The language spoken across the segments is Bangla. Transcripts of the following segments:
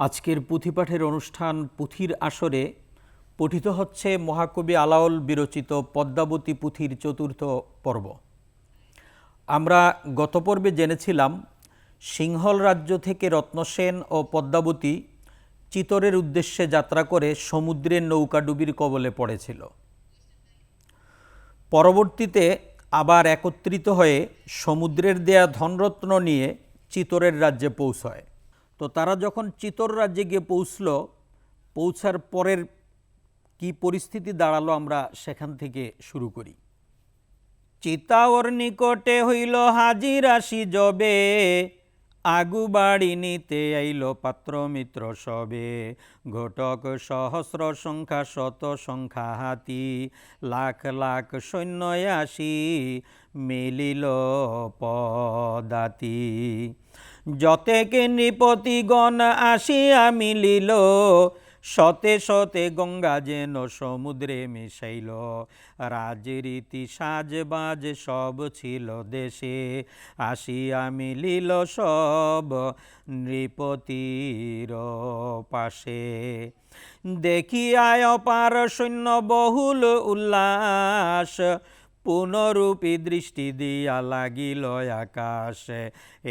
আজকের পুঁথিপাঠের অনুষ্ঠান পুঁথির আসরে পঠিত হচ্ছে মহাকবি আলাওল বিরচিত পদ্মাবতী পুঁথির চতুর্থ পর্ব। আমরা গত পর্বে জেনেছিলাম সিংহল রাজ্য থেকে রত্নসেন ও পদ্মাবতী চিতরের উদ্দেশ্যে যাত্রা করে সমুদ্রের নৌকাডুবির কবলে পড়েছিল। পরবর্তীতে আবার একত্রিত হয়ে সমুদ্রের দেয়া ধনরত্ন নিয়ে চিতরের রাজ্যে পৌঁছয়। তো তারা যখন চিতর রাজ্যে গিয়ে পৌঁছার পরের কি পরিস্থিতি দাঁড়ালো আমরা সেখান থেকে শুরু করি। চিতাওর নিকটে হইল হাজির আসি যবে, আগু বাড়ি নিতে আইল পাত্র মিত্র সবে। ঘটক সহস্র সংখ্যা শত সংখ্যা হাতি, লাখ লাখ সৈন্য আসি মিলিল পদাতি। যতেকে নৃপতিগণ আসিয়া মিলিল, শতে শতে গঙ্গা যেন সমুদ্রে মিশাইল। রাজরীতি সাজবাজ সব ছিল দেশে, আসিয়া মিলিল সব নৃপতির পাশে। দেখিয়া অপার সৈন্য বহুল উল্লাস, পুনরূপী দৃষ্টি দিয়া লাগিল আকাশে।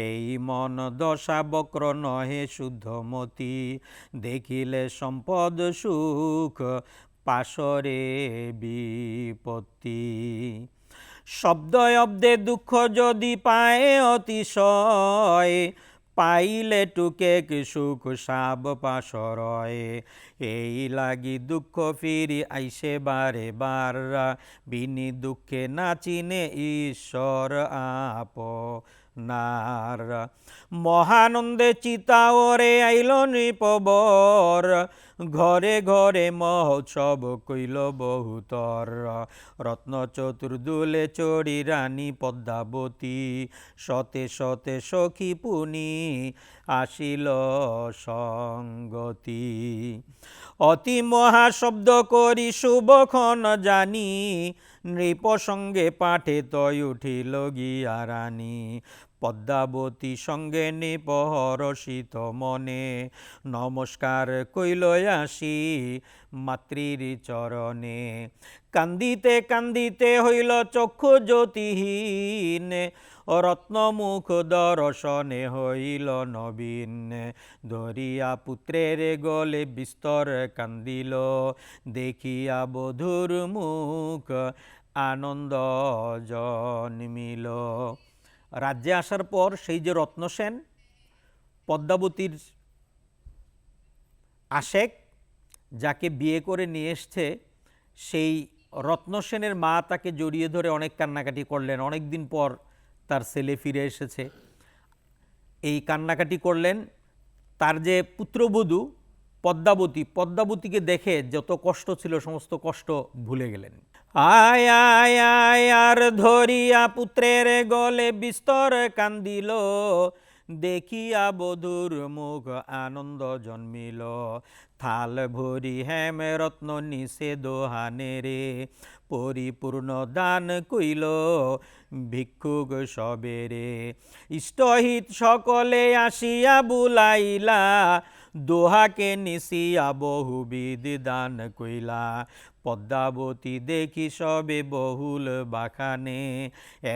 এই মন দশা বক্র নহে শুদ্ধমতি, দেখিলে সম্পদ সুখ পাশরে বিপত্তি। শব্দ অব্দে দুঃখ যদি পায় অতিশয়, পাইলে টুকে সুখ সাব পাশরয়। এই লাগি দুঃখ ফিরি আইসে বারে বার, বিনি দুঃখে নাচিনে ঈশ্বর আপনার। মহানন্দে চিতাওরে আইল নৃপবর, ঘরে ঘরে মহোৎসব কইল বহুতর। রত্ন চতুর্দুলে চড়ি রানী পদ্মাবতী, শতে শতে সখী পুনি আসিল সঙ্গতি। অতি মহাশব্দ করি শুভক্ষণ জানি, নৃপ সঙ্গে পাঠে তয় উঠিল গিয়া রানী। পদ্মাবতী সঙ্গে নৃপ হরষিত মনে, নমস্কার কইল আসি মাতৃর চরণে। কান্দিতে কান্দিতে হইল চক্ষু জ্যোতিহীন, রত্নমুখ দর্শনে হইল নবীন। ধরিয়া পুত্রের গলে বিস্তর কান্দিল, দেখিয়া বধূর মুখ আনন্দ জন্মিল। রাজ্যে আসার পর সেই যে রত্নসেন পদ্মাবতীর আশেক, যাকে বিয়ে করে নিয়ে এসছে, সেই রত্নসেনের মা তাকে জড়িয়ে ধরে অনেক কান্নাকাটি করলেন। অনেক দিন পর তার ছেলে ফিরে এসেছে, এই কান্নাকাটি করলেন। তার যে পুত্রবধূ পদ্মাবতীকে দেখে যত কষ্ট ছিল সমস্ত কষ্ট ভুলে গেলেন। আয় আয় আয় আর ধরিয়া পুত্রের গলে বিস্তর কান্দিল, দেখিয়া বধূর মুখ আনন্দ জন্মিল। থাল ভরি হেম রত্ন নিষে দোহানে রে, পরিপূর্ণ দান কইল ভিক্ষুক সবেরে। ইষ্টহিত সকলে আসিয়া বুলাইলা, দোহাকে নিশিয়া বহুবিধ দান কইলা। পদ্মাবতী দেখি সবে বহুল বাখানে,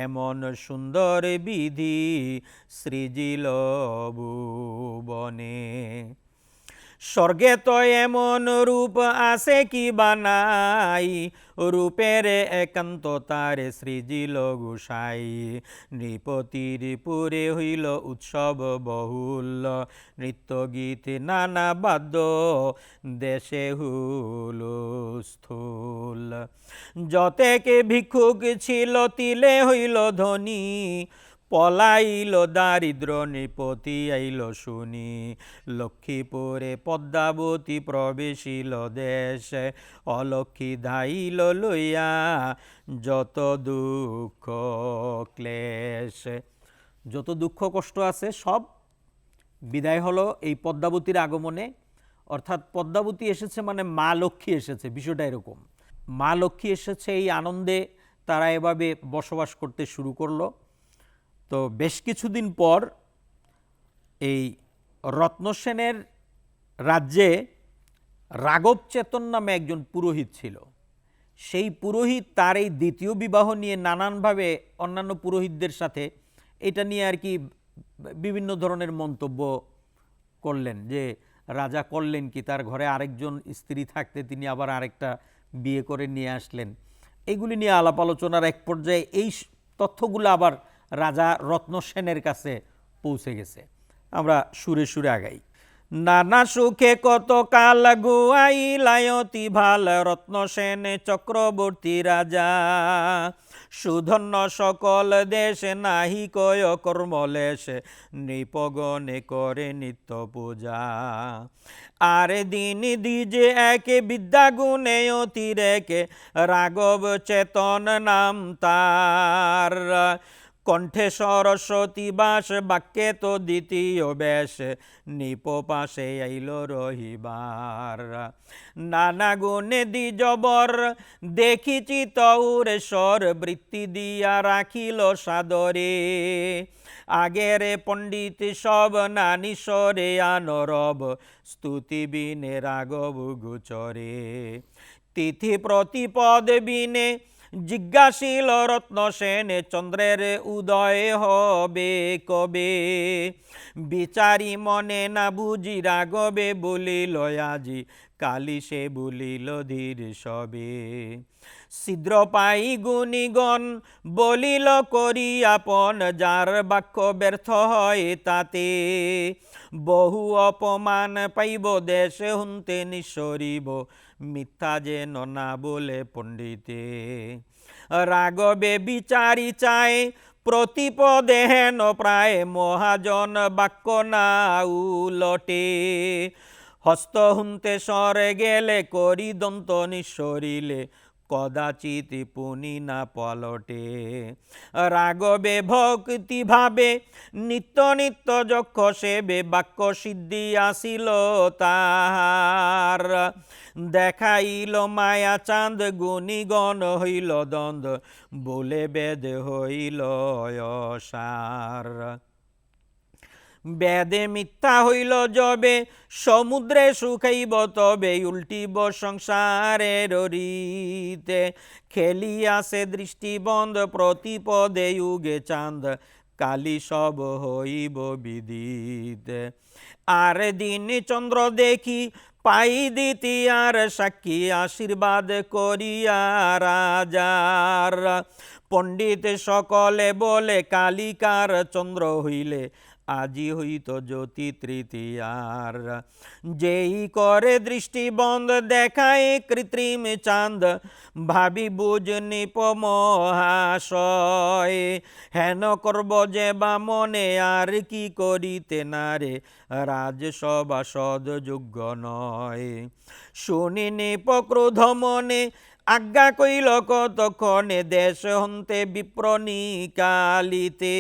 এমন সুন্দর বিধি সৃজিল ভুবনে। স্বর্গে তো এমন রূপ আছে কি বানাই, রূপের একান্ত তারে সৃজিল গোসাই। নৃপতির পুরে হইল উৎসব বহুল, নৃত্য গীত নানা বাদ্য দেশে হুলস্থুল। যতেকে ভিক্ষুক ছিল তিলে হইল ধনী, পলাইল দারিদ্র নৃপতি আইল শুনি, লক্ষ্মীপুরে পদ্মাবতী প্রবেশিল দেশ, অলক্ষ্মী ধাইল লইয়া যত দুঃখ ক্লেশ। যত দুঃখ কষ্ট আছে সব বিদায় হলো এই পদ্মাবতীর আগমনে। অর্থাৎ পদ্মাবতী এসেছে মানে মা লক্ষ্মী এসেছে, বিষয়টা এরকম। মা লক্ষ্মী এসেছে, এই আনন্দে তারা এভাবে বসবাস করতে শুরু করলো। তো বেশ কিছুদিন পর এই রত্নসেনের রাজ্যে রাঘব চেতন নামে একজন পুরোহিত ছিল। সেই পুরোহিত তার এই দ্বিতীয় বিবাহ নিয়ে নানানভাবে অন্যান্য পুরোহিতদের সাথে এটা নিয়ে আর কি বিভিন্ন ধরনের মন্তব্য করলেন, যে রাজা করলেন কি, তার ঘরে আরেকজন স্ত্রী থাকতে তিনি আবার আরেকটা বিয়ে করে নিয়ে আসলেন। এগুলি নিয়ে আলাপ আলোচনার এক পর্যায়ে এই তথ্যগুলো আবার রাজা রত্নসেনের কাছে পৌঁছে গেছে। আমরা সুরে সুরে আগাই। নানা সুখে কত কাল গুয়াইলায়তি ভাল, রত্নসেন চক্রবর্তী রাজা, সুধন্য সকল দেশ নাহি কয় কর্মলেশ, নৃপগণে করে নিত্য পূজা। আর দিন দিজে একে বিদ্যা গুণে অতিরেকে, রাঘব চেতন নাম তার, কণ্ঠে সরস্বতী বাস, বাক্যে তো দ্বিতীয় বেশ, নিপ পাশে আইল রহিবার। নানা গুণে দ্বিজবর দেখিছি তৌরেশ্বর, বৃত্তি দিয়া রাখিল সাদরে, আগের পণ্ডিত সব নানিসরে আনরব, স্তুতি বিনে রাঘব গোচরে। তিথি প্রতিপদ বিনে জিজ্ঞাসিল রত্নসেন, চন্দ্রের উদয় হবে কবে, বিচারি মনে না বুঝি রাঘবে বলিল আজি, কালি সে বলিল ধীর সবে। ছিদ্র পাই গুণীগণ বলিল করি আপন, যার বাক্য ব্যর্থ হয় তাতে, বহু অপমান পাইব দেশ হুনতে নিঃসরিব, মিথ্যা যেন না বলে পণ্ডিতে। রাঘবে বিচারি চায় প্রতিপদে হেন প্রায়, মহাজন বাক্য না উলটে, হস্ত হুনতে সরে গেলে করি দন্ত নিঃসরিলে, কদাচিৎ পুনি না পলটে। রাঘবে ভক্তি ভাবে নিত্য নিত্য যক্ষ সেবে, বাক্য সিদ্ধি আসিল তাহার, দেখাইল মায়া চাঁদ গুণীগণ হইল দ্বন্দ্ব, বলে বেদ হইল অসার। বেদে মিথ্যা হইল যবে, সমুদ্রে শুকাইব তবে, উল্টিব সংসারের রীতে, খেলিয়াছে দৃষ্টিবন্ধ প্রতিপদে যুগে চাঁদ, কালি সব হইব বিদিত। আর দিন চন্দ্র দেখি পাই দ্বিতীয়ার সাক্ষী, আশীর্বাদ করিয়া রাজার, পণ্ডিত সকলে বলে কালিকার চন্দ্র হইলে, আজি হইত জ্যোতি তৃতীয়ার। যেই করে দৃষ্টি বন্ধ দেখায় কৃত্রিম চাঁদ, ভাবি বুঝ নিপ মহাশয়, হেন করব যে বা মনে আর কি করিতে না রে, রাজসভা সদযোগ্য নয়। শুনি নিপ ক্রোধ মনে আজ্ঞা কইল কতক্ষণে, দেশ হন্তে বিপ্র নিকালিতে,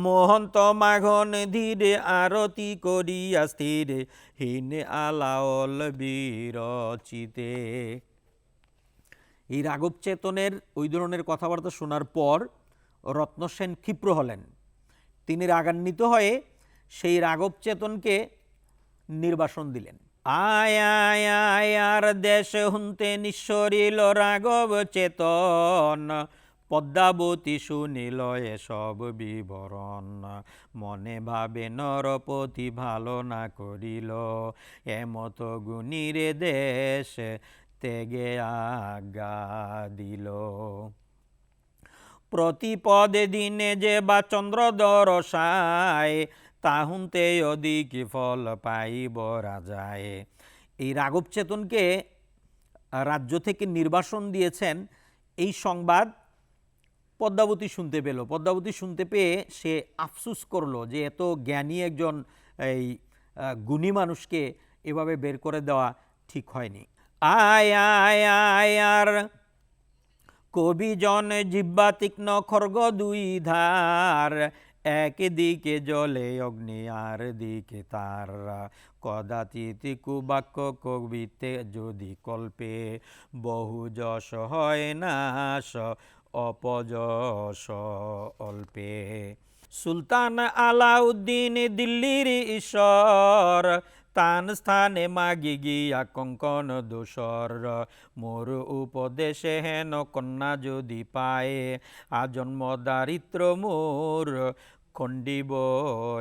মহন্ত মাঘন ধীরে আরতি করিয়া স্থিরে, হীন আলাওল বিরচিতে। এই রাঘব চেতনের ওই ধরনের কথাবার্তা শোনার পর রত্নসেন ক্ষিপ্র হলেন। তিনি রাগান্বিত হয়ে সেই রাঘব চেতনকে নির্বাসন দিলেন। আয় আয় আয় আর দেশ হুনতে নিঃসরিল রাঘব চেতন, পদ্মাবতী শুনিল এসব বিবরণ, মনে ভাবে নরপতি ভালো না করিল, এমত গুণীরে দেশ তেগে আজ্ঞা দিল। প্রতিপদে দিনে যে বা চন্দ্র দরসায়, তাহুনতে অধিক ফল পাইব রাজায়। এই রাঘব চেতনকে রাজ্য থেকে নির্বাসন দিয়েছেন, এই সংবাদ পদ্মাবতী শুনতে পেল। পদ্মাবতী শুনতে পেয়ে সে আফসুস করলো যে এত জ্ঞানী একজন এই গুণী মানুষকে এভাবে বের করে দেওয়া ঠিক হয়নি। আয় আয় আয় আর কবিজন জিহ্বা তীক্ষ্ণ খর্গ দুই ধার, একদিকে জলে অগ্নি আর দিকে তার, কদাচিৎ কুবাক্য কবিতে যদি কল্পে, বহু যশ হয় নাশ অপযশ অল্পে। সুলতান আলাউদ্দিন দিল্লির ঈশ্বর, তান স্থানে মাগি গিয়া কঙ্কন দোসর, মোর উপদেশে হেন কন্যা যদি পায়, আজন্ম দারিদ্র মোর খণ্ডিব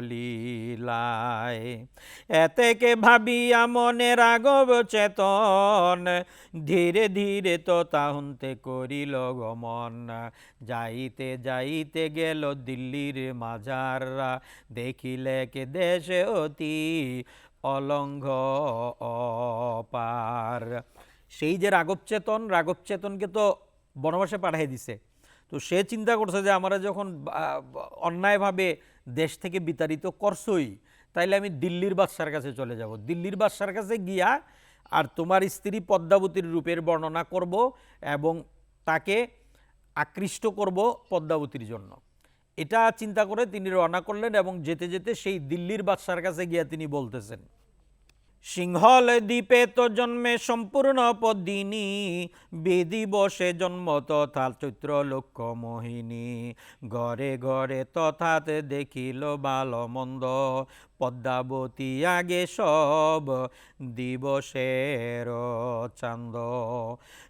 লীলায়। এতেকে ভাবিয়া মনে রাঘব চেতন, ধীরে ধীরে তথা হন্তে করিল গমন, যাইতে যাইতে গেল দিল্লির মাঝার, দেখিলে কে দেশে অতি অলঙ্ঘ অপার। সেই যে রাঘব চেতনকে তো বনবাসে পাঠিয়ে দিছে। তো সে চিন্তা করছে যে আমরা যখন অন্যায়ভাবে দেশ থেকে বিতাড়িত করছই, তাইলে আমি দিল্লির বাদশার কাছে চলে যাব। দিল্লির বাদশার কাছে গিয়া আর তোমার স্ত্রী পদ্মাবতীর রূপের বর্ণনা করব এবং তাকে আকৃষ্ট করব পদ্মাবতীর জন্য। এটা চিন্তা করে তিনি রওনা করলেন এবং যেতে যেতে সেই দিল্লির বাদশার কাছে গিয়া তিনি বলতেছেন, সিংহল দ্বীপে তো জন্মে সম্পূর্ণ পদ্মিনী, বেদি বসে জন্ম তথা চৈত্র লক্ষ মোহিনী, ঘরে ঘরে তথাতে দেখিল ভালো মন্দ, পদ্মাবতী আগে সব দিবসের চান্দ।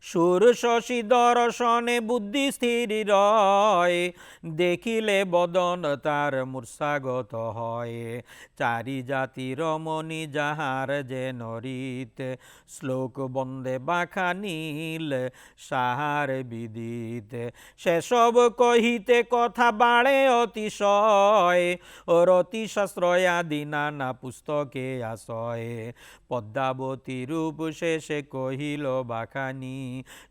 সুর শশী দর্শনে বুদ্ধি স্থির রয়, দেখিলে বদন তার মূর্ছাগত হয়, চারি জাতি রমণী যাহার যে নরিত, শ্লোক বন্দে বাখানীল সাহার বিদিত, সেসব কহিতে কথা বাড়ে অতিশয়, রতিশাস্ত্রয় আদি নানা পুস্তকে আশয়, পদ্মাবতী রূপ শেষে কহিল বাখানী,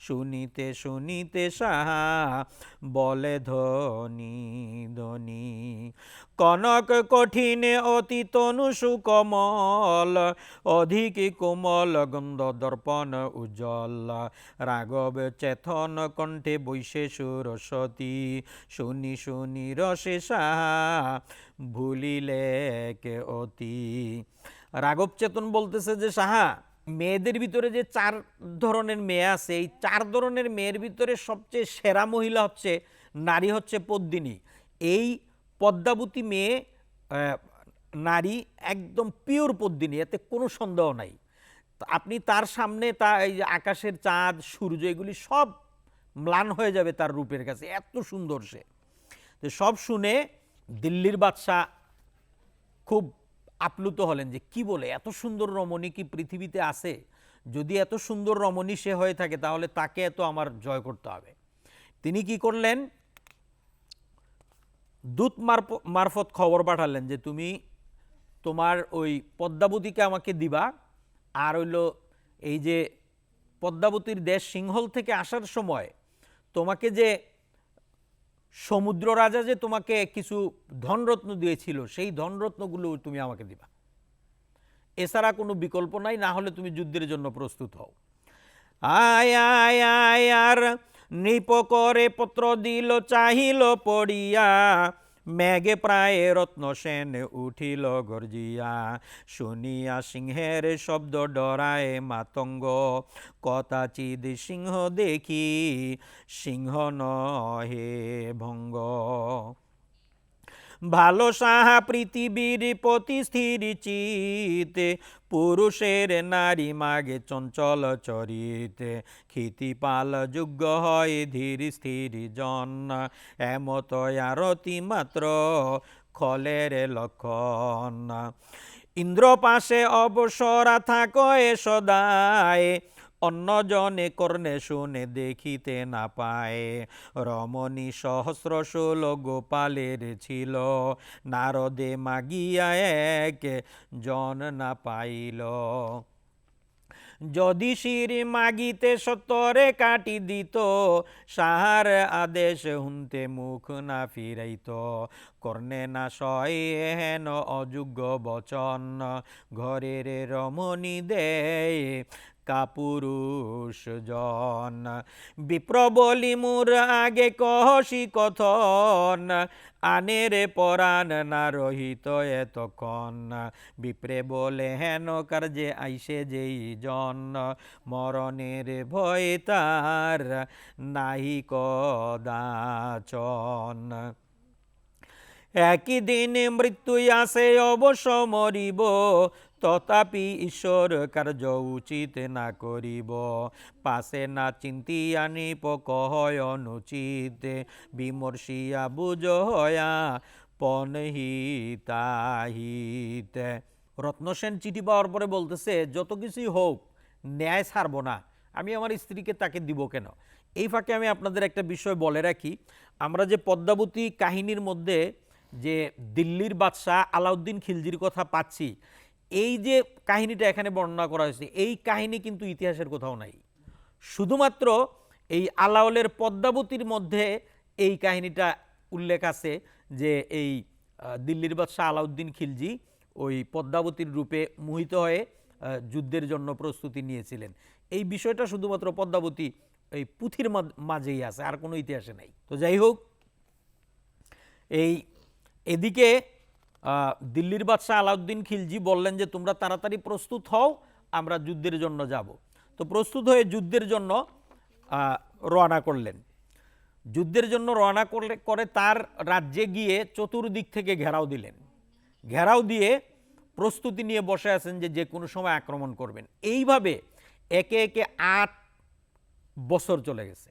শুনিতে শুনিতে সাহা বলে ধ্বনি ধ্বনি, কনক কঠিনে অতি তনু সুকমল, অধিক কোমল গন্ধ দর্পণ উজ্জ্বল, রাঘব চেতন কণ্ঠে বৈশে সুরসতী, শুনি শুনি রসে সাহা ভুলিলে কে অতি। রাঘব চেতন বলতেছে যে সাহা, মেয়েদের ভিতরে যে 4 ধরনের মেয়ে আছে, এই 4 ধরনের মেয়ের ভিতরে সবচেয়ে সেরা মহিলা হচ্ছে, নারী হচ্ছে পদ্মিনী। এই পদ্মাবতী মেয়ে নারী একদম পিওর পদ্মিনী, এতে কোনো সন্দেহ নাই। আপনি তার সামনে এই আকাশের চাঁদ সূর্য এগুলি সব ম্লান হয়ে যাবে তার রূপের কাছে, এত সুন্দর সে। তো সব শুনে দিল্লির বাদশাহ খুব আপ্লুত হলেন যে কি বলে, এত সুন্দর রমণী কি পৃথিবীতে আছে? যদি এত সুন্দর রমণী সে হয়ে থাকে তাহলে তাকে এত আমার জয় করতে হবে। তিনি কি করলেন, দূত মারফত খবর পাঠালেন যে তুমি তোমার ওই পদ্মাবতীকে আমাকে দিবা, আর হইল এই যে পদ্মাবতীর দেশ সিংহল থেকে আসার সময় তোমাকে যে সমুদ্র রাজা যে তোমাকে কিছু ধনরত্ন দিয়েছিল, সেই ধনরত্নগুলো তুমি আমাকে দিবা, এছাড়া কোনো বিকল্প নাই, না হলে তুমি যুদ্ধের জন্য প্রস্তুত হও। আয় আয় আয় আর নৃপ করে পত্র দিল চাহিল পড়িয়া, মেঘে প্রায় রত্ন সেন উঠিল গর্জিয়া, শুনিয়া সিংহের শব্দ ডরায় মাতঙ্গ, কদাচিৎ সিংহ দেখি সিংহ নহে ভঙ্গ। ভালো সাহা পৃথিবীর পতি স্থির চিতে, পুরুষের নারী মাগে চঞ্চল চরিতে, ক্ষিতিপাল যোগ্য হয় ধীর স্থির জন, এমত আরতি মাত্র খলের লক্ষণ। ইন্দ্র পাশে অবসরা থাকো এ সদায়, অন্যজনে কর্ণে শুনে দেখিতে না পায়, রমণী সহস্র ষোল গোপালের ছিল, নারদে মাগিয়া এক জন না পাইল। যদি শির মাগিতে সতরে কাটি দিত, সাহার আদেশ শুনতে মুখ না ফিরাইত। কর্ণে না সয় হেন অযোগ্য বচন, ঘরের রমণী দেয় কাপুরুষ জন। বিপ্র বলি মোর আগে কহসি কথন, আনের পরাণ না রহিত এতক্ষণ। বিপ্রে বলে হেন কার্যে আইসে যেই জন, মরণের ভয় তার নাহি কদাচন। একই দিন মৃত্যু আসে অবশ্য মরিব, তথাপি ঈশ্বর কার্য উচিত না করিব। পাশে না চিন্তিয়া নিপক হয় অনুচিত, বিমর্শিয়া বুঝ হয়া পনহিতাহিত। রত্নসেন চিঠি পাওয়ার পরে বলতেছে, যত কিছুই হোক ন্যায় ছাড়ব না, আমি আমার স্ত্রীকে তাকে দিব কেন। এই ফাঁকে আমি আপনাদের একটা বিষয় বলে রাখি, আমরা যে পদ্মাবতী কাহিনীর মধ্যে যে দিল্লির বাদশাহ আলাউদ্দিন খিলজির কথা পাচ্ছি, এই যে কাহিনীটা এখানে বর্ণনা করা হয়েছে, এই কাহিনী কিন্তু ইতিহাসের কোথাও নাই। শুধুমাত্র এই আলাওলের পদ্মাবতীর মধ্যে এই কাহিনীটা উল্লেখ আছে যে এই দিল্লির বাদশাহ আলাউদ্দিন খিলজি ওই পদ্মাবতীর রূপে মোহিত হয়ে যুদ্ধের জন্য প্রস্তুতি নিয়েছিলেন। এই বিষয়টা শুধুমাত্র পদ্মাবতী এই পুঁথির মাঝেই আছে, আর কোনো ইতিহাসে নাই। তো যাই হোক, এদিকে দিল্লির বাদশাহ আলাউদ্দিন খিলজি বললেন যে তোমরা তাড়াতাড়ি প্রস্তুত হও, আমরা যুদ্ধের জন্য যাব। তো প্রস্তুত হয়ে যুদ্ধের জন্য রওনা করলেন। যুদ্ধের জন্য রওনা করে তার রাজ্যে গিয়ে চতুর্দিক থেকে ঘেরাও দিলেন। ঘেরাও দিয়ে প্রস্তুতি নিয়ে বসে আছেন যে যে কোনো সময় আক্রমণ করবেন। এইভাবে একে একে 8 বছর চলে গেছে।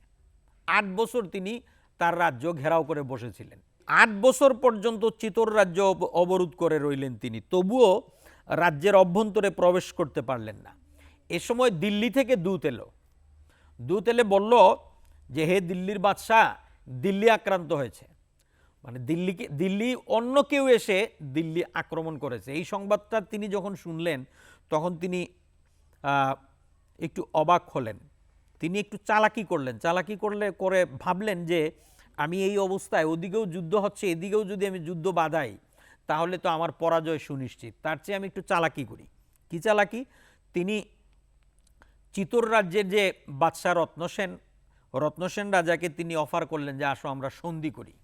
8 বছর তিনি তার রাজ্য ঘেরাও করে বসেছিলেন। 8 বছর পর্যন্ত চিতোর রাজ্য অবরোধ করে রইলেন তিনি, তবুও রাজ্যের অভ্যন্তরে প্রবেশ করতে পারলেন না। এ সময় দিল্লি থেকে দূত এলে বলল যে হে দিল্লির বাদশাহ, দিল্লি আক্রান্ত হয়েছে, মানে দিল্লি অন্য কেউ এসে দিল্লি আক্রমণ করেছে। এই সংবাদটা তিনি যখন শুনলেন তখন তিনি একটু অবাক হলেন। তিনি একটু চালাকি করে ভাবলেন যে আমি এই অবস্থায়, ওদিকেও যুদ্ধ হচ্ছে, এদিকেও যদি আমি যুদ্ধ বাধাই তাহলে তো আমার পরাজয় সুনিশ্চিত। তার চেয়ে আমি একটু চালাকি করি। কি চালাকি? তিনি চিতোর রাজ্যের যে বাদশাহ রত্নসেন রাজাকে তিনি অফার করলেন যে আসো আমরা সন্ধি করি।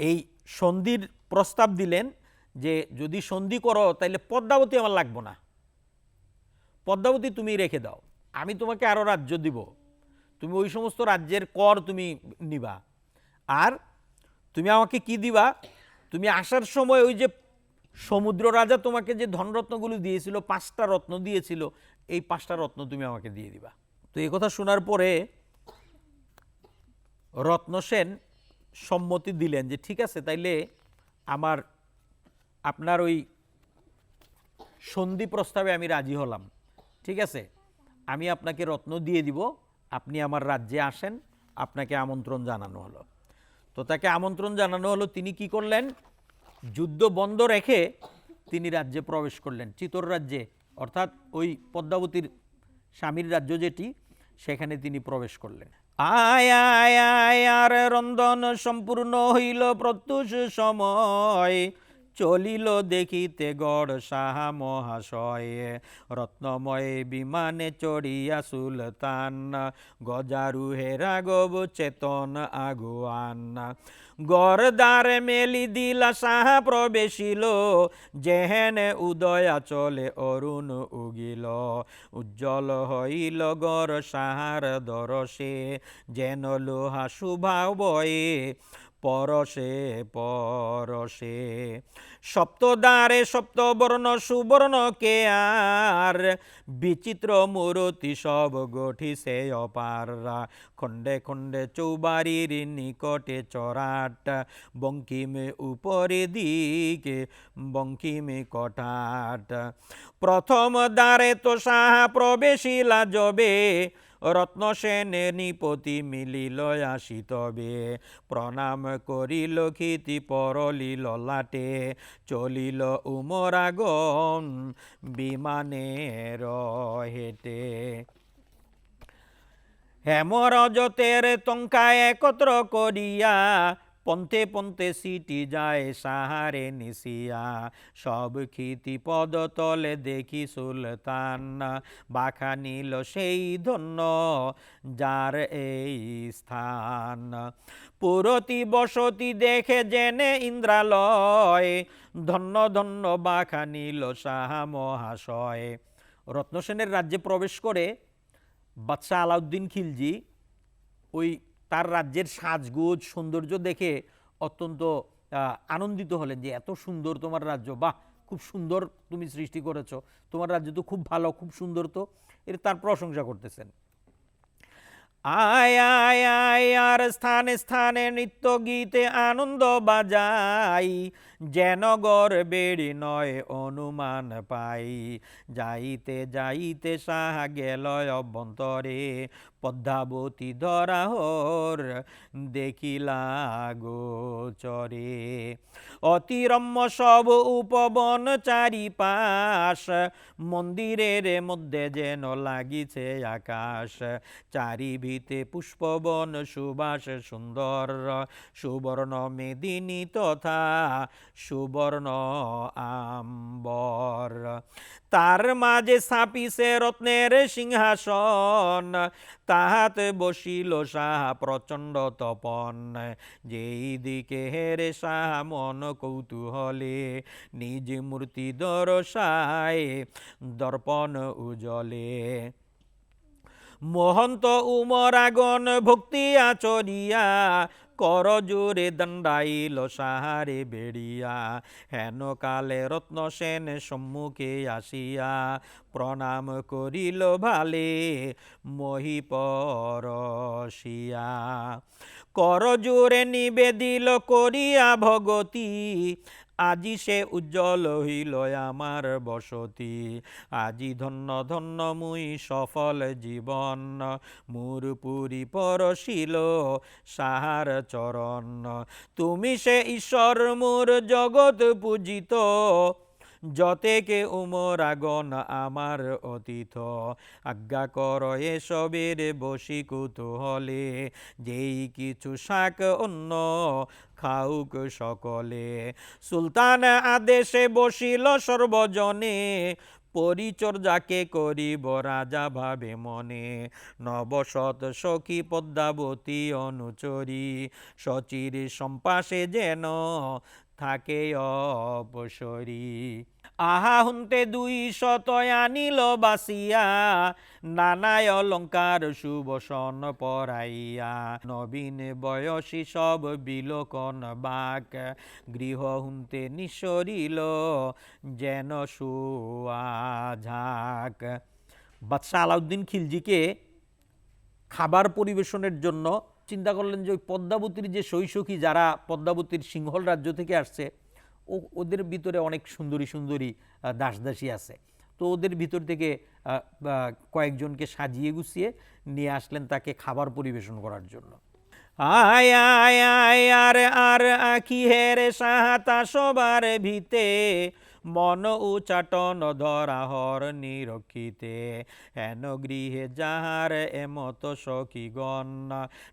এই সন্ধির প্রস্তাব দিলেন যে যদি সন্ধি করো তাহলে পদ্মাবতী আমার লাগবো না, পদ্মাবতী তুমি রেখে দাও, আমি তোমাকে আরও রাজ্য দিব, তুমি ওই সমস্ত রাজ্যের কর তুমি নিবা। আর তুমি আমাকে কি দিবা? তুমি আসার সময় ওই যে সমুদ্র রাজা তোমাকে যে ধনরত্নগুলো দিয়েছিল, 5টা রত্ন দিয়েছিল, এই 5টা রত্ন তুমি আমাকে দিয়ে দিবা। তো এই কথা শোনার পরে রত্নসেন সম্মতি দিলেন যে ঠিক আছে, তাইলে আপনার ওই সন্ধি প্রস্তাবে আমি রাজি হলাম, ঠিক আছে, আমি আপনাকে রত্ন দিয়ে দিব, আপনি আমার রাজ্যে আসেন, আপনাকে আমন্ত্রণ জানানো হলো। তো তাকে আমন্ত্রণ জানানো হলো, তিনি কি করলেন? যুদ্ধ বন্ধ রেখে তিনি রাজ্যে প্রবেশ করলেন, চিতোর রাজ্যে, অর্থাৎ ওই পদ্মাবতীর স্বামীর রাজ্য যেটি, সেখানে তিনি প্রবেশ করলেন। আয় আয় আয় আর রন্ধন সম্পূর্ণ হইল প্রত্যুষ সময়, চলিল দেখিতে গড় সাহা মহাশয়, রত্নময় বিমানে চড়িয়া সুলতান, গজারুহে রাঘব চেতন আগুয়ান। গড়দ্বারে মেলি দিলা সাহা প্রবেশিল, যেহেন উদয়া চলে অরুণ উগিল, উজ্জ্বল হইল গড় সাহার দরসে, যেন লোহা শুভা বয়ে পরশে পরশে। সপ্তদ্বারে সপ্তবর্ণ সুবর্ণ কে আর, বিচিত্র মূরতি সব গঠিছে অপার, খণ্ডে খণ্ডে চৌবাড়ির নিকটে চরাট, বঙ্কিমে উপরে দিকে বঙ্কিমে কটাট। প্রথম দ্বারে তো সাহা প্রবেশিলা যবে, রত্নসেনের নিপতি মিলিল আসি তবে, প্রণাম করিল ক্ষিতি পরলিল লাটে, চলিল উমরাগন বিমানের হেঁটে। হেমরজতের টঙ্কা একত্র করিয়া, পন্থে পন্থে সিটি যায় সাহারে নিশিয়া, সব ক্ষিতি পদ তলে দেখি সুলতান, বাখা নিল সেই ধন্য যার এই স্থান। পুরতি বসতি দেখে জেনে ইন্দ্রালয়, ধন্য ধন্য বাখা নিল সাহা মহাশয়। রত্নসেনের রাজ্যে প্রবেশ করে বাদশাহ আলাউদ্দিন খিলজি ওই তার রাজ্যের সাজগোজ সৌন্দর্য দেখে অত্যন্ত আনন্দিত হলেন যে এত সুন্দর তোমার রাজ্য, বাহ খুব সুন্দর তুমি সৃষ্টি করেছো, তোমার রাজ্য তো খুব ভালো, খুব সুন্দর। তো এর তার প্রশংসা করতেছেন। আয় আয় আয় আর স্থানে স্থানে নৃত্য গীতে আনন্দ বাজাই, যেন গর্বেরি নয় অনুমান পাই, যাইতে যাইতে সাহা গেল অভ্যন্তরে, পদ্মাবতী ধরাহর দেখিলা গোচরে। অতিরম্য সব উপবন চারিপাশ, মন্দিরের মধ্যে যেন লাগিছে আকাশ, চারিভিতে পুষ্পবন সুবাস সুন্দর, সুবর্ণ মেদিনী তথা সুবর্ণ আম্বর। তার মাঝে স্থাপিছে রত্নের সিংহাসন, তাহাতে বসিল সাহা প্রচণ্ড তপন, যেই দিকে হেরে সাহা মন কৌতূহলে, নিজ মূর্তি দরসায় দর্পণ উজলে। মহন্ত উমরাগণ ভক্তি আচরিয়া, কর জোরে দণ্ডাইল সাহারে বেড়িয়া, হেন কালে রত্নসেন সম্মুখে আসিয়া, প্রণাম করিল ভালে মহিপরশিয়া। কর জোরে নিবেদিল করিয়া ভগতি, আজি সে উজ্জ্বল হইল আমার বসতি, আজি ধন্য ধন্য মুই সফল জীবন, মুর পুরি পরশিল সাহার চরণ। তুমি সে ঈশ্বর মোর জগৎ পূজিত, যতেকে উমরাগণ আমার অতীত, আজ্ঞা কর এসবের বসি কুতূহলে, যেই কিছু শাক অন্য খাউক সকলে। সুলতান আদেশে বসিল সর্বজনে, পরিচর্যাকে করিব রাজা ভাবে মনে, নবশত সখী পদ্মাবতী অনুচরী, সচির সম্পাশে যেন থাকে অপসরী। আহা হুন্তে 200 আনিল বাসিয়া, নানায় অলঙ্কার সুবসন পরাইয়া, নবীন বয়সী সব বিলোকন বাক, গৃহ হুন্তে নিঃসরিল যেন সুয়াঝাক। বাদশাহ আলাউদ্দিন খিলজিকে খাবার পরিবেশনের জন্য চিন্তা করলেন যে ওই পদ্মাবতীর যে সৈসখী যারা পদ্মাবতীর সিংহল রাজ্য থেকে আসছে, ওদের ভিতরে অনেক সুন্দরী সুন্দরী দাসদাসী আছে। তো ওদের ভিতর থেকে কয়েকজনকে সাজিয়ে গুছিয়ে নিয়ে আসলেন তাকে খাবার পরিবেশন করার জন্য। আয় আয় আয় আর আর আখি হেরে সাহাতা সবার ভিতে, মন উচাটন ধরাহর নিরক্ষিতে, হেন গৃহে যাহার এমত সখীগণ,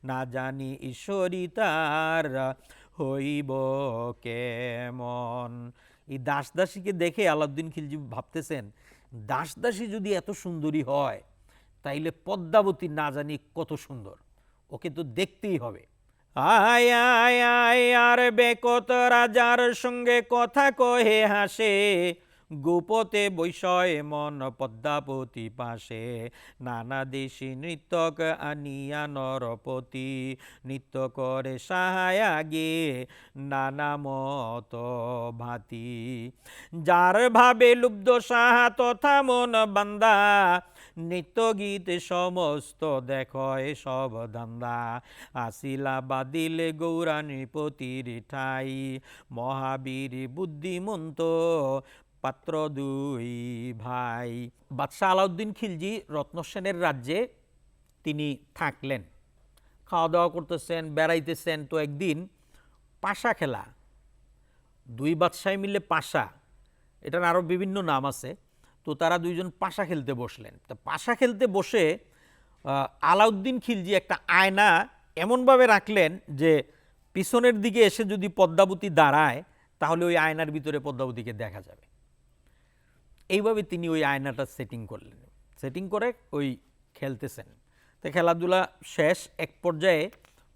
না জানি ঈশ্বরী তার হইব কেমন। এই দাসদাসীকে দেখে আলাউদ্দিন খিলজি ভাবতেছেন, দাসদাসী যদি এত সুন্দরী হয় তাইলে পদ্মাবতী না জানি কত সুন্দর, ওকে তো দেখতেই হবে। আয় আয় আয় আর বেকত রাজার সঙ্গে কথা কহে হাসে, গোপতে বৈষয় মন পদ্মাবতী পাশে, নানা দেশি নৃত্যক আনিয়া নরপতি, নৃত্য করে সাহায় আগে নানা মত ভাতি। যার ভাবে লুব্ধ সাহা তথা মন বান্দা, নৃত্য গীত সমস্ত দেখয় সব ধান্দা, আসিলা বাদিলে গৌরা নৃপতির ঠাই, মহাবীর বুদ্ধিমন্ত পাত্র 2 ভাই। বাদশাহ আলাউদ্দিন খিলজি রত্নসেনের রাজ্যে তিনি থাকলেন, খাওয়া দাওয়া করতেছেন, বেড়াইতেছেন। তো একদিন পাশা খেলা, দুই বাদশাহ মিলে পাশা, এটার আরও বিভিন্ন নাম আছে। তো তারা দুইজন পাশা খেলতে বসলেন। তো পাশা খেলতে বসে আলাউদ্দিন খিলজি একটা আয়না এমনভাবে রাখলেন যে পিছনের দিকে এসে যদি পদ্মাবতী দাঁড়ায় তাহলে ওই আয়নার ভিতরে পদ্মাবতীকে দেখা যাবে। এইভাবে তিনি ওই আয়নাটা সেটিং করলেন, সেটিং করে ওই খেলতেছেন। তো খেলাধুলা শেষ, এক পর্যায়ে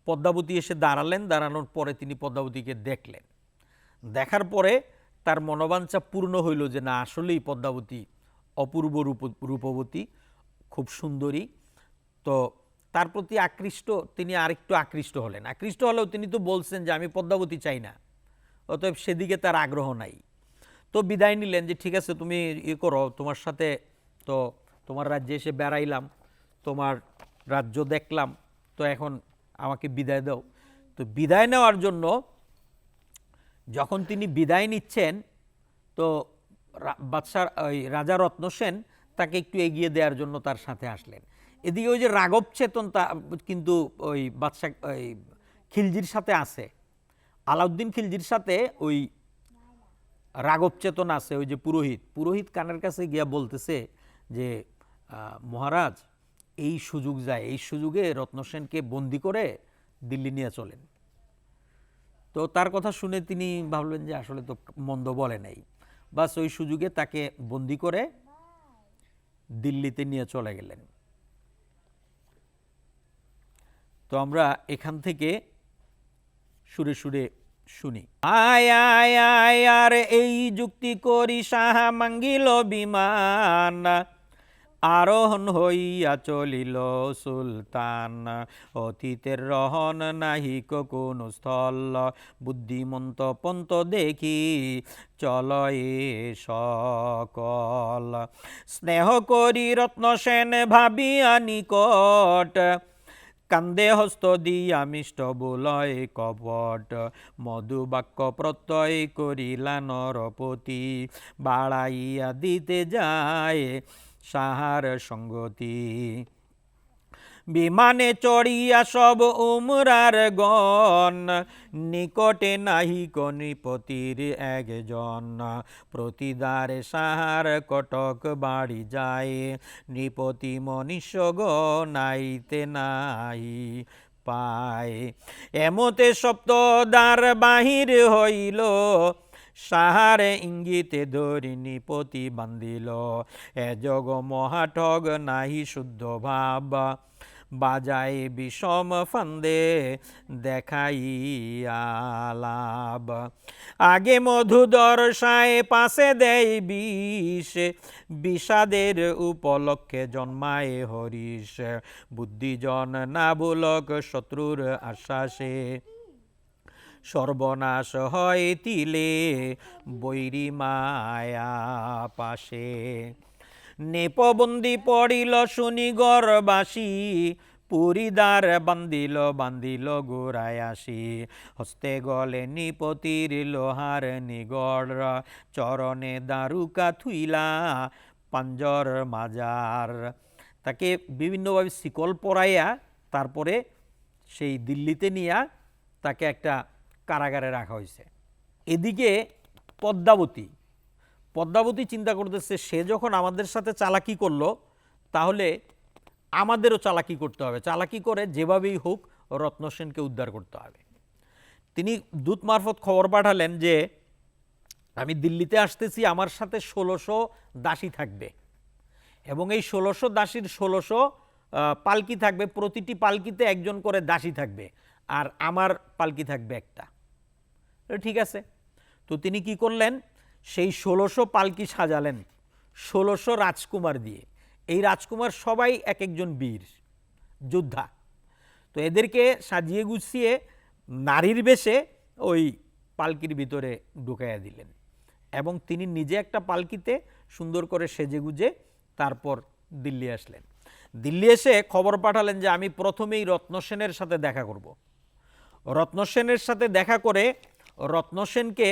পদ্মাবতী এসে দাঁড়ালেন। দাঁড়ানোর পরে তিনি পদ্মাবতীকে দেখলেন। দেখার পরে তার মনোবাঞ্ছা পূর্ণ হইল যে না, আসলেই পদ্মাবতী অপূর্ব রূপবতী, খুব সুন্দরী। তো তার প্রতি তিনি আরেকটু আকৃষ্ট হলেন। আকৃষ্ট হলেও তিনি তো বলছেন যে আমি পদ্মাবতী চাই না, অতএব সেদিকে তার আগ্রহ নাই। তো বিদায় নিলেন যে ঠিক আছে, তুমি করো, তোমার সাথে তো তোমার রাজ্যে এসে বেড়াইলাম, তোমার রাজ্য দেখলাম, তো এখন আমাকে বিদায় দাও। তো বিদায় নেওয়ার জন্য যখন তিনি বিদায় নিচ্ছেন, তো বাদশাহ ওই রাজা রত্নসেন তাকে একটু এগিয়ে দেওয়ার জন্য তার সাথে আসলেন। এদিকে ওই যে রাঘব চেতন তা কিন্তু ওই বাদশাহ ওই খিলজির সাথে আছে, আলাউদ্দিন খিলজির সাথে ওই রাঘব চেতন আছে, ওই যে পুরোহিত কানের কাছে গিয়া বলতেছে যে মহারাজ, এই সুযোগ যায়, এই সুযোগে রত্নসেনকে বন্দি করে দিল্লি নিয়ে চলেন। তো তার কথা শুনে তিনি ভাবলেন যে আসলে তো মন্দ বলে নাই, বাস ওই সুযোগে তাকে বন্দি করে দিল্লিতে নিয়ে চলে গেলেন। তো আমরা এখান থেকে সুরে সুরে শুনি। আয় আয় আয় আর এই যুক্তি করি শাহ মাঙ্গিল বিমান, আরোহণ হইয়া চলিল সুলতান। অতীতের রহন নাহি কোন স্থল, বুদ্ধিমন্ত পন্ত দেখি চলয়ে সকল। স্নেহ করি রত্নসেন ভাবিয়া নিকট, কান্দে হস্ত দিয়া মিষ্ট বলয় কপট। মধু বাক্য প্রত্যয় করিলা নরপতি, বাড়াইয়া দিতে যায় সাহার সঙ্গতি। বিমানে চড়িয়া সব উমরার গণ, নিকটে নাহিক নৃপতির একজন। প্রতিদারে সাহার কটক বাড়ি যায়, নৃপতি মনুষ্য গণাইতে নাহি পায়। এমতে সপ্তদ্বার বাহির হইল, সাহারে ইঙ্গিতে ধরি নৃপতি বান্ধিল। এ যোগ মহাঠগ নাহি শুদ্ধ ভাব, বাজায় বিষম ফান্দে দেখাইয়া লাভ। আগে মধু দর্শায় পাশে দেয় বিষ, বিষাদের উপলক্ষে জন্মায় হরিষ। বুদ্ধিজন না বুলক শত্রুর আশ্বাসে, সর্বনাশ হয় তিলে বৈরী মায়া পাশে। নেপবন্দি পড়িল শুনি গড়বাসী, পুরীদার বান্ধিল গোড়ায় আসি। হস্তে গলে নৃপতির লোহার নিগড়, চরণে দারুকা থুইলা পাঞ্জর মাজার। তাকে বিভিন্নভাবে শিকল পরাইয়া তারপরে সেই দিল্লিতে নিয়া তাকে একটা কারাগারে রাখা হয়েছে। এদিকে পদ্মাবতী চিন্তা করতেছে, সে যখন আমাদের সাথে চালাকি করলো, তাহলে আমাদেরও চালাকি করতে হবে। চালাকি করে যেভাবেই হোক রত্নসেনকে উদ্ধার করতে হবে। তিনি দূত মারফত খবর পাঠালেন যে আমি দিল্লিতে আসতেছি, আমার সাথে 1600 দাসী থাকবে এবং এই 1600 দাসীর 1600 পালকি থাকবে, প্রতিটি পালকিতে একজন করে দাসী থাকবে, আর আমার পালকি থাকবে একটা। ঠিক আছে। তো তিনি কি করলেন, সেই 1600 পালকি সাজালেন 1600 রাজকুমার দিয়ে। এই রাজকুমার সবাই এক একজন বীর যোদ্ধা। তো এদেরকে সাজিয়ে গুছিয়ে নারীর বেশে ওই পালকির ভিতরে ঢুকাইয়া দিলেন এবং তিনি নিজে একটা পালকিতে সুন্দর করে সেজেগুজে তারপর দিল্লি আসলেন। দিল্লি এসে খবর পাঠালেন যে আমি প্রথমেই রত্নসেনের সাথে দেখা করব। রত্নসেনের সাথে দেখা করে রত্নসেনকে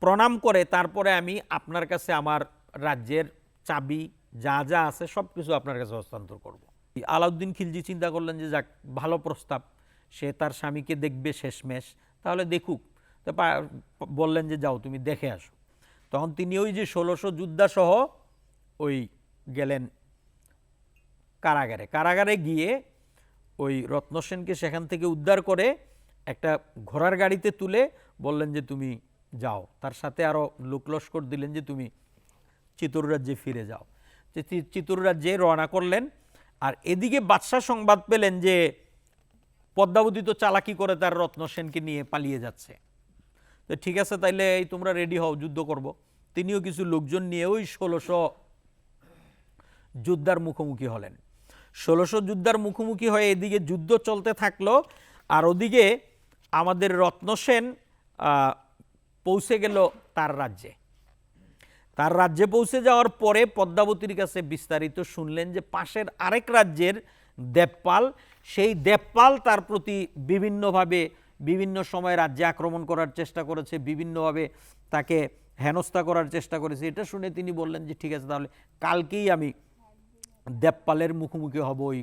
প্রণাম করে তারপরে আমি আপনার কাছে আমার রাজ্যের চাবি যা যা আছে সব কিছু আপনার কাছে হস্তান্তর করব। আলাউদ্দিন খিলজি চিন্তা করলেন যে যাক, ভালো প্রস্তাব, সে তার স্বামীকে দেখবে শেষমেশ, তাহলে দেখুক। তো বললেন যে যাও তুমি দেখে আসো। তখন তিনি ওই যে 1600 যোদ্ধা সহ ওই গেলেন কারাগারে। কারাগারে গিয়ে ওই রত্ন সেনকে সেখান থেকে উদ্ধার করে একটা ঘোড়ার গাড়িতে তুলে বললেন যে তুমি যাও। তার সাথে আরও লোকলস্কর দিলেন যে তুমি চিত্তৌর রাজ্যে ফিরে যাও। যে চিত্তৌর রাজ্যে রওনা করলেন। আর এদিকে বাদশাহ সংবাদ পেলেন যে পদ্মাবতী তো চালাকি করে তার রত্ন সেনকে নিয়ে পালিয়ে যাচ্ছে। তো ঠিক আছে, তাইলে এই তোমরা রেডি হও, যুদ্ধ করব। তিনিও কিছু লোকজন নিয়ে ওই 1600 যোদ্ধার মুখোমুখি হলেন। 1600 যোদ্ধার মুখোমুখি হয়ে এদিকে যুদ্ধ চলতে থাকলো, আর ওদিকে আমাদের রত্ন সেন পৌঁছে গেল তার রাজ্যে। তার রাজ্যে পৌঁছে যাওয়ার পরে পদ্মাবতীর কাছে বিস্তারিত শুনলেন যে পাশের আরেক রাজ্যের দেবপাল, সেই দেবপাল তার প্রতি বিভিন্নভাবে বিভিন্ন সময় রাজ্যে আক্রমণ করার চেষ্টা করেছে, বিভিন্নভাবে তাকে হেনস্থা করার চেষ্টা করেছে। এটা শুনে তিনি বললেন যে ঠিক আছে, তাহলে কালকেই আমি দেবপালের মুখোমুখি হব। ওই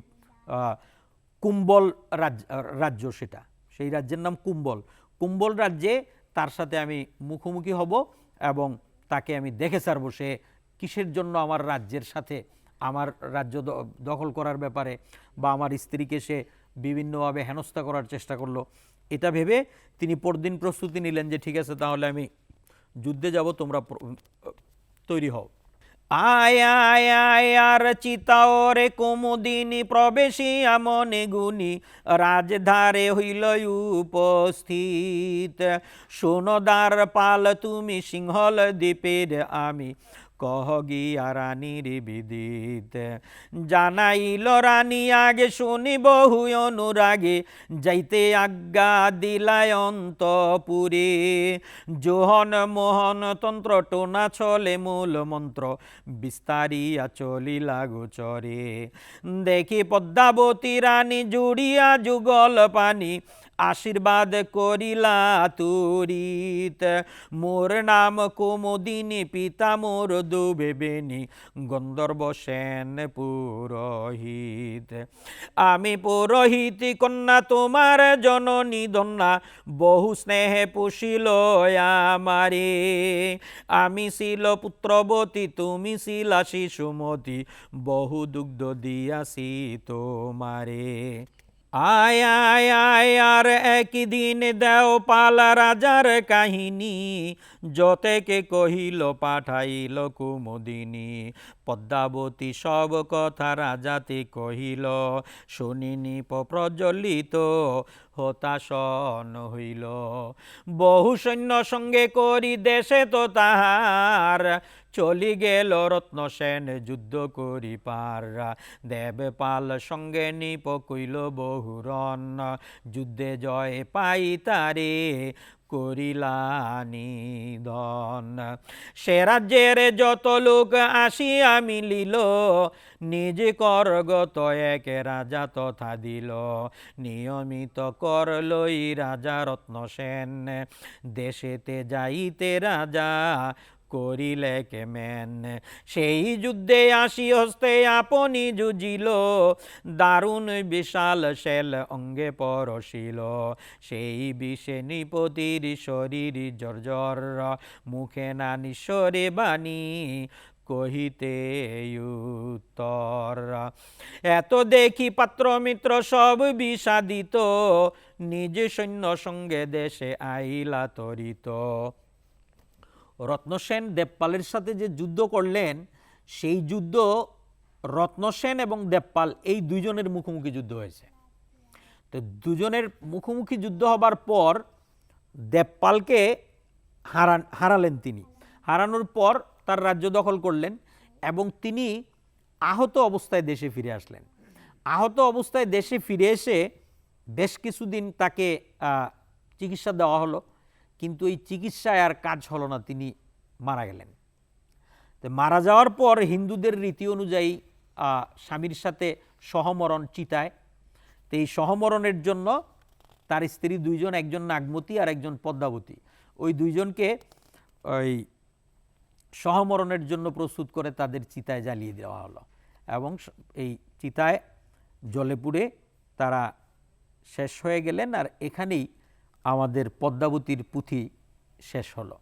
কুম্বল রাজ্য, সেটা সেই রাজ্যের নাম কুম্বল। কুম্বল রাজ্যে তার সাথে আমি মুখোমুখি হব এবং তাকে আমি দেখে ছাড়ব সে কিসের জন্য আমার রাজ্যের সাথে, আমার রাজ্য দখল করার ব্যাপারে বা আমার স্ত্রীকে সে বিভিন্নভাবে হেনস্থা করার চেষ্টা করলো। এটা ভেবে তিনি পরদিন প্রস্তুতি নিলেন যে ঠিক আছে, তাহলে আমি যুদ্ধে যাব, তোমরা তৈরি হও। আয় আয় আয় আর চিতাওরে কুমুদিনী প্রবেশিয়া মনে গুনি রাজধারে হইল উপস্থিত। সোনদার পাল তুমি সিংহল দ্বীপের আমি, কহ গিয়া রানীর বিদিত। জানাইল রানী আগে শুনি বহু অনুরাগে, যাইতে আজ্ঞা দিলায় অন্তপুরে। জোহন মোহন তন্ত্র টোনা ছলে মূল মন্ত্র, বিস্তারিয়া চলিলা গোচরে। দেখি পদ্মাবতী রানী জুড়িয়া যুগল পানি, আশীর্বাদ করিলা তুরিত। মোর নাম কুমুদিনী, পিতা মোর দুবেবেনী, গন্ধর্ব সেন পুরোহিত। আমি পুরোহিত কন্যা তোমার জননী ধন্যা, বহু স্নেহে পুষিল আমারে। আমি ছিল পুত্রবতী, তুমি ছিলা শিশুমতী, বহু দুগ্ধ দিয়াছি তোমারে। আয় আয় আয় আর একদিন দেও পাল রাজার কাহিনী, যতেকে কহিল পাঠাইল কুমুদিনী। পদ্মাবতী সব কথা রাজাতে কহিল, শুনিনি প্রজ্বলিত হতাশন হইল। বহু সৈন্য সঙ্গে করি দেশে তো তাহার, চলি গেল রত্ন সেন যুদ্ধ করি পার। দেবপাল সঙ্গে নিপ কইল বহুরণ, যুদ্ধে জয় পাই তারে করিলা নিধন। সে রাজ্যের যত লোক আসিয়া মিলিল, নিজ করগত এক রাজা তথা দিল। নিয়মিত কর লই রাজা রত্ন সেন, দেশেতে যাইতে রাজা করিলে কেমেন। সেই যুদ্ধে আসি হস্তে আপনি যুজিল, দারুণ বিশাল শেল অঙ্গে পরশিল। সেই বিষে নৃপতির শরীর জর্জর, মুখে না নিঃস্বরে বাণী কহিতে উত্তর। এত দেখি পাত্র মিত্র সব বিষাদিত, নিজ সৈন্য সঙ্গে দেশে আইলা তরিত। রত্নসেন দেবপালের সাথে যে যুদ্ধ করলেন, সেই যুদ্ধ রত্নসেন এবং দেবপাল এই দুইজনের মুখোমুখি যুদ্ধ হয়েছে। তো দুজনের মুখোমুখি যুদ্ধ হবার পর দেবপালকে হারালেন তিনি। হারানোর পর তার রাজ্য দখল করলেন এবং তিনি আহত অবস্থায় দেশে ফিরে আসলেন। আহত অবস্থায় দেশে ফিরে এসে বেশ কিছুদিন তাকে চিকিৎসা দেওয়া হলো, কিন্তু এই চিকিৎসায় আর কাজ হলো না, তিনি মারা গেলেন। তো মারা যাওয়ার পর হিন্দুদের রীতি অনুযায়ী স্বামীর সাথে সহমরণ চিতায়। তো এই সহমরণের জন্য তার স্ত্রী দুইজন, একজন নাগমতী আর একজন পদ্মাবতী, ওই দুইজনকে ওই সহমরণের জন্য প্রস্তুত করে তাদের চিতায় জ্বালিয়ে দেওয়া হলো এবং এই চিতায় জ্বলে পুড়ে তারা শেষ হয়ে গেলেন। আর এখানেই আমাদের পদ্মাবতীর পুঁথি শেষ হলো।